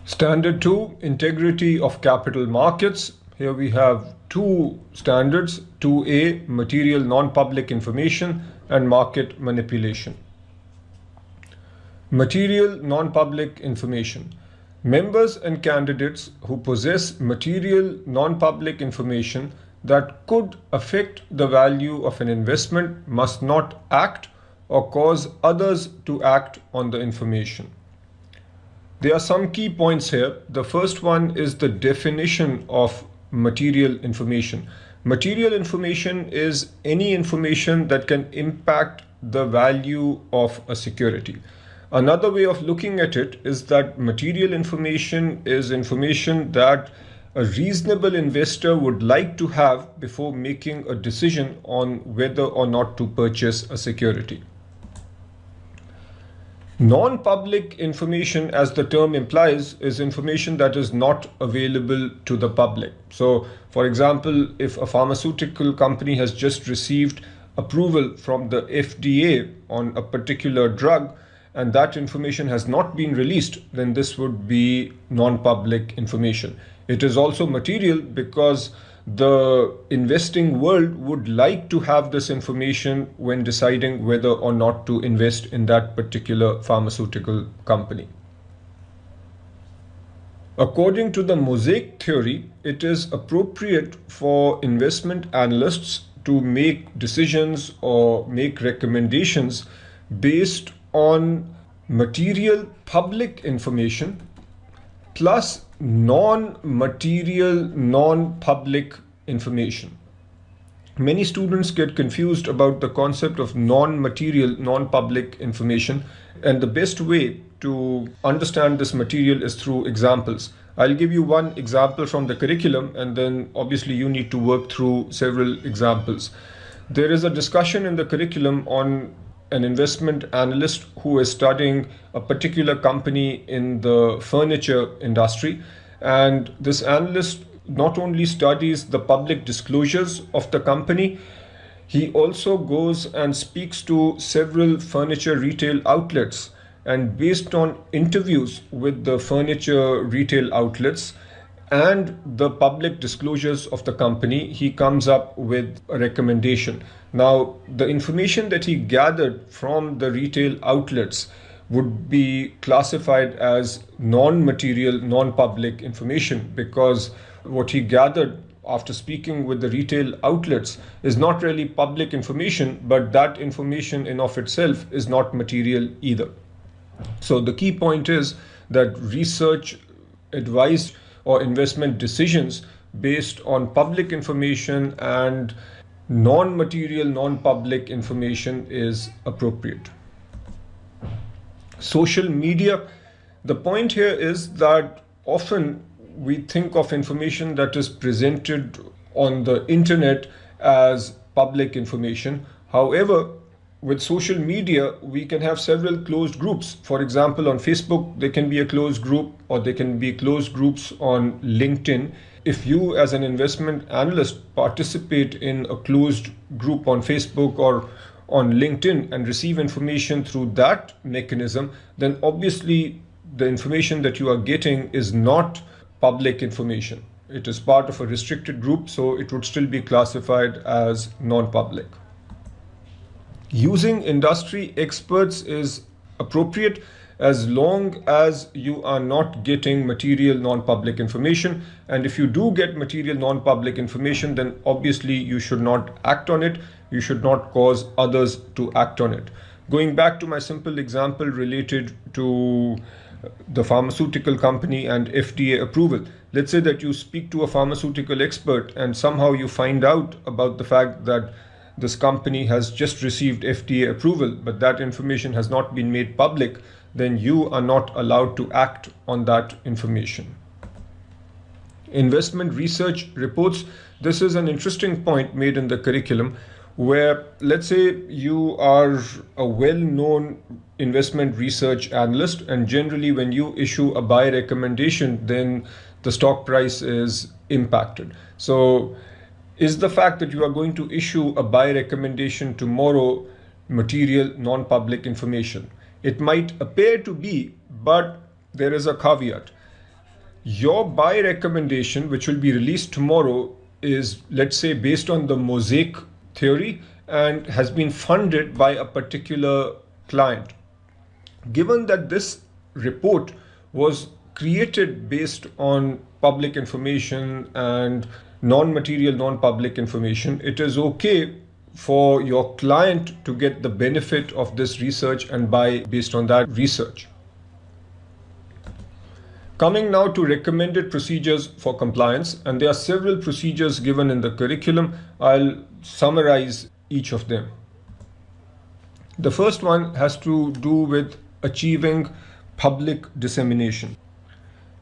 Standard 2, integrity of capital markets. Here we have two standards, 2A, material non-public information and market manipulation. Material non-public information. Members and candidates who possess material non-public information that could affect the value of an investment must not act or cause others to act on the information. There are some key points here. The first one is the definition of material information. Material information is any information that can impact the value of a security. Another way of looking at it is that material information is information that a reasonable investor would like to have before making a decision on whether or not to purchase a security. Non-public information, as the term implies, is information that is not available to the public. So, for example, if a pharmaceutical company has just received approval from the FDA on a particular drug and that information has not been released, then this would be non-public information. It is also material because the investing world would like to have this information when deciding whether or not to invest in that particular pharmaceutical company. According to the mosaic theory, it is appropriate for investment analysts to make decisions or make recommendations based on material public information plus non-material, non-public information. Many students get confused about the concept of non-material, non-public information, and the best way to understand this material is through examples. I'll give you one example from the curriculum, and then obviously you need to work through several examples. There is a discussion in the curriculum on an investment analyst who is studying a particular company in the furniture industry, and this analyst not only studies the public disclosures of the company, he also goes and speaks to several furniture retail outlets, and based on interviews with the furniture retail outlets and the public disclosures of the company, he comes up with a recommendation. Now, the information that he gathered from the retail outlets would be classified as non-material, non-public information, because what he gathered after speaking with the retail outlets is not really public information, but that information in of itself is not material either. So the key point is that research advised or investment decisions based on public information and non-material, non-public information is appropriate. Social media. The point here is that often we think of information that is presented on the internet as public information. However, with social media, we can have several closed groups. For example, on Facebook, there can be a closed group, or there can be closed groups on LinkedIn. If you, as an investment analyst, participate in a closed group on Facebook or on LinkedIn and receive information through that mechanism, then obviously the information that you are getting is not public information. It is part of a restricted group, so it would still be classified as non-public. Using industry experts is appropriate as long as you are not getting material non-public information. And if you do get material non-public information, then obviously you should not act on it. You should not cause others to act on it. Going back to my simple example related to the pharmaceutical company and FDA approval. Let's say that you speak to a pharmaceutical expert and somehow you find out about the fact that this company has just received FDA approval, but that information has not been made public, then you are not allowed to act on that information. Investment research reports. This is an interesting point made in the curriculum where, let's say you are a well-known investment research analyst, and generally when you issue a buy recommendation, then the stock price is impacted. So is the fact that you are going to issue a buy recommendation tomorrow material non-public information? It might appear to be, but there is a caveat. Your buy recommendation, which will be released tomorrow, is, let's say, based on the mosaic theory and has been funded by a particular client. Given that this report was created based on public information and non-material, non-public information, it is okay for your client to get the benefit of this research and buy based on that research. Coming now to recommended procedures for compliance, and there are several procedures given in the curriculum. I'll summarize each of them. The first one has to do with achieving public dissemination.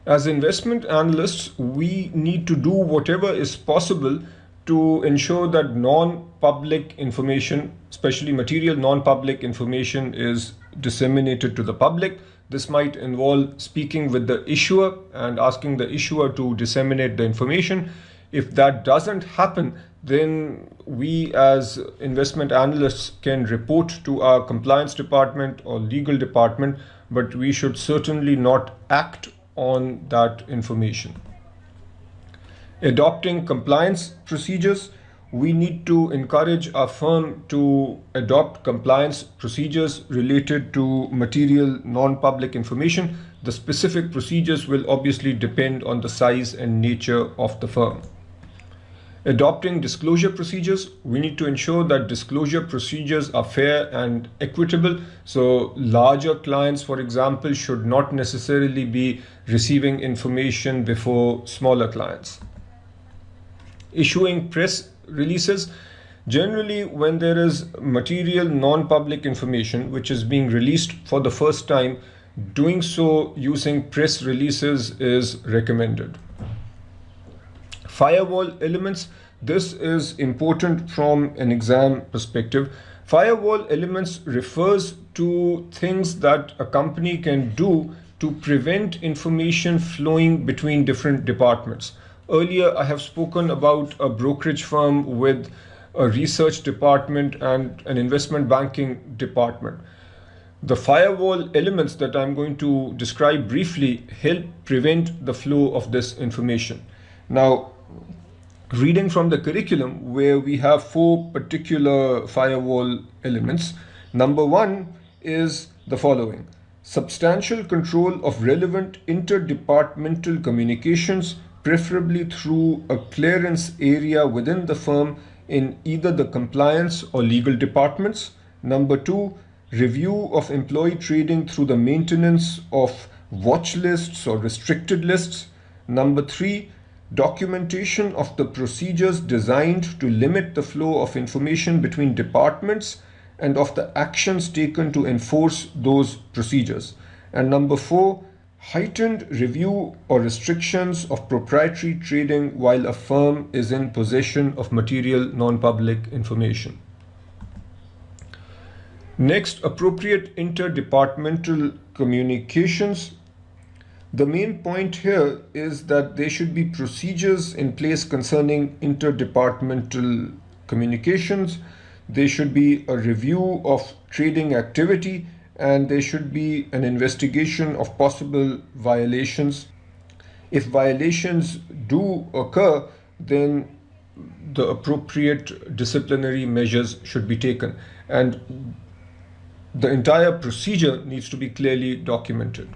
As investment analysts, we need to do whatever is possible to ensure that non-public information, especially material non-public information, is disseminated to the public. This might involve speaking with the issuer and asking the issuer to disseminate the information. If that doesn't happen, then we as investment analysts can report to our compliance department or legal department, but we should certainly not act on that information. Adopting compliance procedures. We need to encourage our firm to adopt compliance procedures related to material non-public information. The specific procedures will obviously depend on the size and nature of the firm. Adopting disclosure procedures. We need to ensure that disclosure procedures are fair and equitable. So larger clients, for example, should not necessarily be receiving information before smaller clients. Issuing press releases. Generally, when there is material non-public information which is being released for the first time, doing so using press releases is recommended. Firewall elements. This is important from an exam perspective. Firewall elements refers to things that a company can do to prevent information flowing between different departments. Earlier, I have spoken about a brokerage firm with a research department and an investment banking department. The firewall elements that I'm going to describe briefly help prevent the flow of this information. Now, reading from the curriculum, where we have 4 particular firewall elements. Number 1 is the following: substantial control of relevant interdepartmental communications, preferably through a clearance area within the firm in either the compliance or legal departments. Number 2, review of employee trading through the maintenance of watch lists or restricted lists. Number 3, documentation of the procedures designed to limit the flow of information between departments and of the actions taken to enforce those procedures. And number 4, heightened review or restrictions of proprietary trading while a firm is in possession of material non-public information. Next, appropriate interdepartmental communications. The main point here is that there should be procedures in place concerning interdepartmental communications. There should be a review of trading activity, and there should be an investigation of possible violations. If violations do occur, then the appropriate disciplinary measures should be taken, and the entire procedure needs to be clearly documented.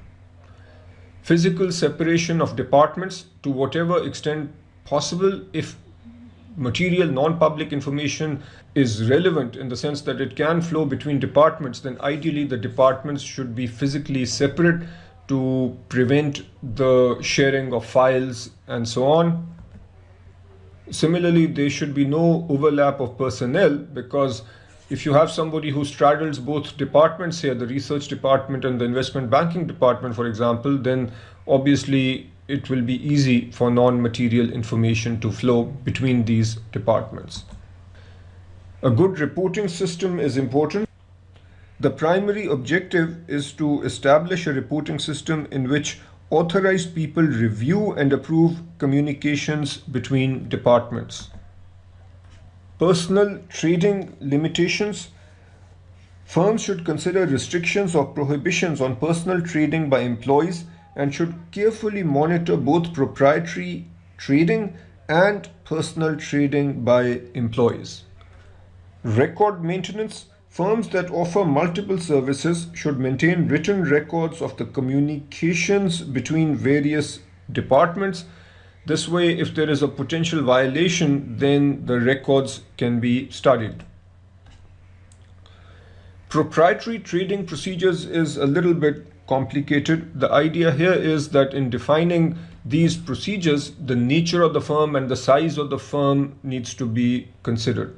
Physical separation of departments to whatever extent possible. If material non-public information is relevant in the sense that it can flow between departments, then ideally the departments should be physically separate to prevent the sharing of files and so on. Similarly, there should be no overlap of personnel, because if you have somebody who straddles both departments here, the research department and the investment banking department, for example, then obviously it will be easy for non-material information to flow between these departments. A good reporting system is important. The primary objective is to establish a reporting system in which authorized people review and approve communications between departments. Personal trading limitations. Firms should consider restrictions or prohibitions on personal trading by employees and should carefully monitor both proprietary trading and personal trading by employees. Record maintenance. Firms that offer multiple services should maintain written records of the communications between various departments. This way, if there is a potential violation, then the records can be studied. Proprietary trading procedures is a little bit complicated. The idea here is that in defining these procedures, the nature of the firm and the size of the firm needs to be considered.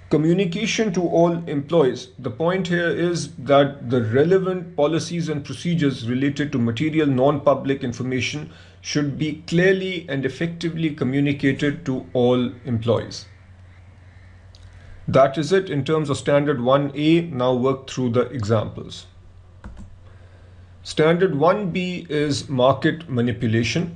Communication to all employees. The point here is that the relevant policies and procedures related to material non-public information should be clearly and effectively communicated to all employees. That is it in terms of Standard 1A. Now work through the examples. Standard 1B is market manipulation.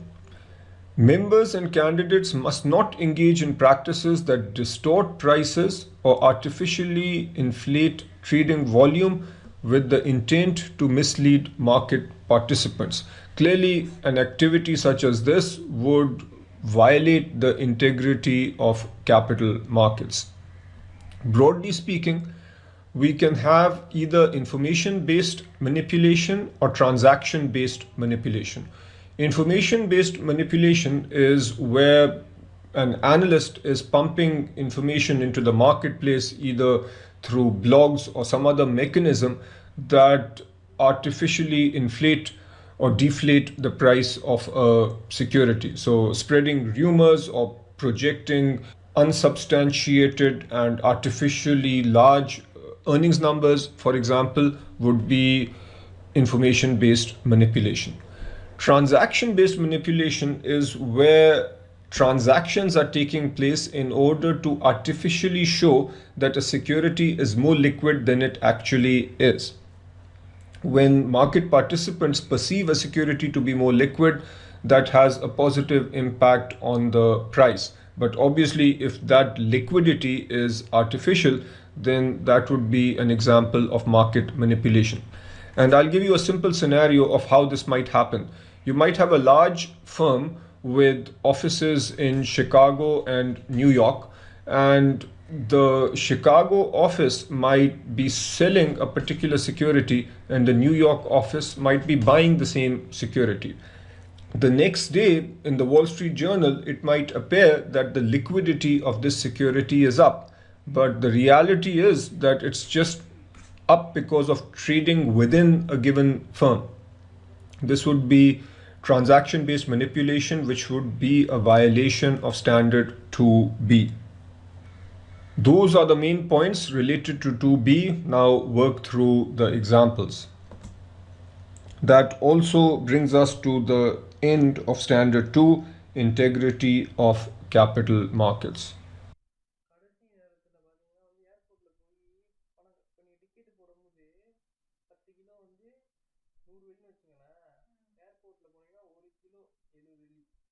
Members and candidates must not engage in practices that distort prices or artificially inflate trading volume with the intent to mislead market participants. Clearly, an activity such as this would violate the integrity of capital markets. Broadly speaking, we can have either information-based manipulation or transaction-based manipulation. Information-based manipulation is where an analyst is pumping information into the marketplace either through blogs or some other mechanism that artificially inflate or deflate the price of a security. So spreading rumors or projecting unsubstantiated and artificially large earnings numbers, for example, would be information-based manipulation. Transaction-based manipulation is where transactions are taking place in order to artificially show that a security is more liquid than it actually is. When market participants perceive a security to be more liquid, that has a positive impact on the price. But obviously, if that liquidity is artificial, then that would be an example of market manipulation. And I'll give you a simple scenario of how this might happen. You might have a large firm with offices in Chicago and New York, and the Chicago office might be selling a particular security, and the New York office might be buying the same security. The next day in the Wall Street Journal, it might appear that the liquidity of this security is up. But the reality is that it's just up because of trading within a given firm. This would be transaction-based manipulation, which would be a violation of Standard 2B. Those are the main points related to 2B. Now work through the examples. That also brings us to the end of Standard 2, integrity of capital markets. கடைசி நேரத்தில் பார்த்தீங்கன்னா ஏர்போர்ட்டில் போய் பணம் இப்போ நீங்கள் ticket போடும்போது 10 kilo 100 வெள்ளின்னு வச்சுங்களேன். ஏர்போர்ட்டில் போனீங்கன்னா 1 கிலோ 70 வெள்ளி.